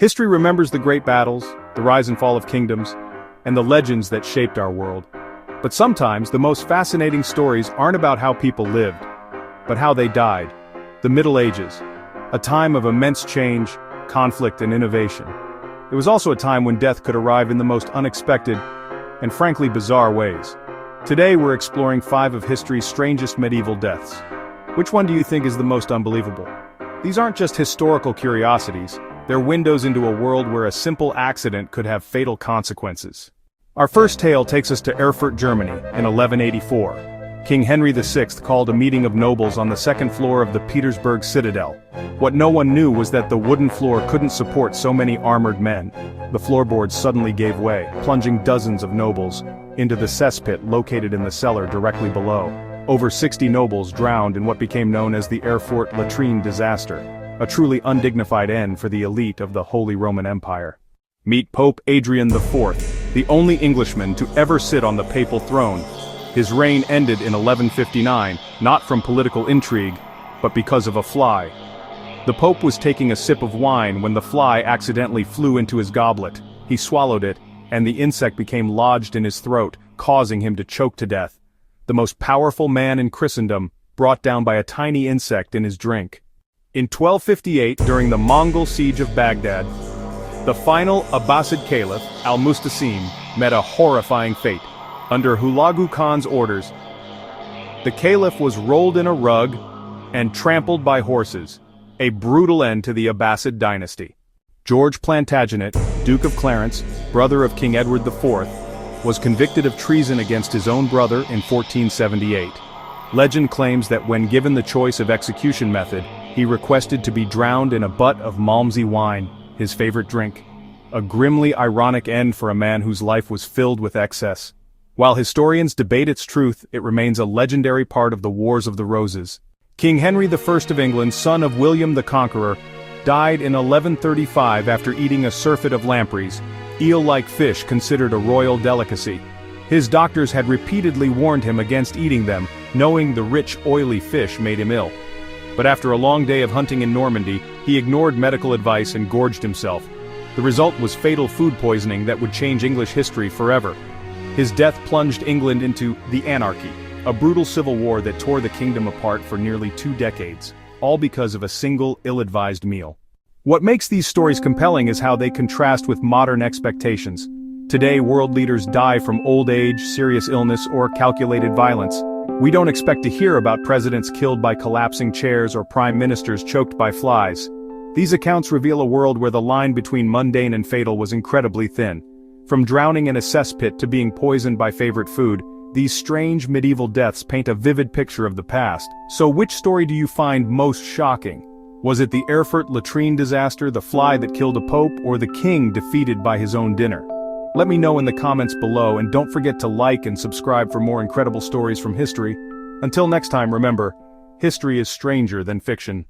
History remembers the great battles, the rise and fall of kingdoms, and the legends that shaped our world. But sometimes the most fascinating stories aren't about how people lived, but how they died. The Middle Ages, a time of immense change, conflict, and innovation. It was also a time when death could arrive in the most unexpected and frankly bizarre ways. Today we're exploring 5 of history's strangest medieval deaths. Which one do you think is the most unbelievable? These aren't just historical curiosities, they're windows into a world where a simple accident could have fatal consequences. Our first tale takes us to Erfurt, Germany, in 1184. King Henry VI called a meeting of nobles on the second floor of the Petersburg Citadel. What no one knew was that the wooden floor couldn't support so many armored men. The floorboards suddenly gave way, plunging dozens of nobles into the cesspit located in the cellar directly below. Over 60 nobles drowned in what became known as the Erfurt latrine disaster, a truly undignified end for the elite of the Holy Roman Empire. Meet Pope Adrian IV, the only Englishman to ever sit on the papal throne. His reign ended in 1159, not from political intrigue, but because of a fly. The Pope was taking a sip of wine when the fly accidentally flew into his goblet. He swallowed it, and the insect became lodged in his throat, causing him to choke to death. The most powerful man in Christendom, brought down by a tiny insect in his drink. In 1258, during the Mongol siege of Baghdad, the final Abbasid Caliph, Al-Mustasim, met a horrifying fate. Under Hulagu Khan's orders, the Caliph was rolled in a rug and trampled by horses, a brutal end to the Abbasid dynasty. George Plantagenet, Duke of Clarence, brother of King Edward IV, was convicted of treason against his own brother in 1478. Legend claims that when given the choice of execution method, he requested to be drowned in a butt of Malmsey wine, his favorite drink. A grimly ironic end for a man whose life was filled with excess. While historians debate its truth, it remains a legendary part of the Wars of the Roses. King Henry I of England, son of William the Conqueror, died in 1135 after eating a surfeit of lampreys, eel-like fish considered a royal delicacy. His doctors had repeatedly warned him against eating them, knowing the rich, oily fish made him ill. But after a long day of hunting in Normandy, he ignored medical advice and gorged himself. The result was fatal food poisoning that would change English history forever. His death plunged England into the Anarchy, a brutal civil war that tore the kingdom apart for nearly 2 decades, all because of a single ill-advised meal. What makes these stories compelling is how they contrast with modern expectations. Today, world leaders die from old age, serious illness, or calculated violence. We don't expect to hear about presidents killed by collapsing chairs or prime ministers choked by flies. These accounts reveal a world where the line between mundane and fatal was incredibly thin. From drowning in a cesspit to being poisoned by favorite food, these strange medieval deaths paint a vivid picture of the past. So which story do you find most shocking? Was it the Erfurt latrine disaster, the fly that killed a pope, or the king defeated by his own dinner? Let me know in the comments below, and don't forget to like and subscribe for more incredible stories from history. Until next time, remember, history is stranger than fiction.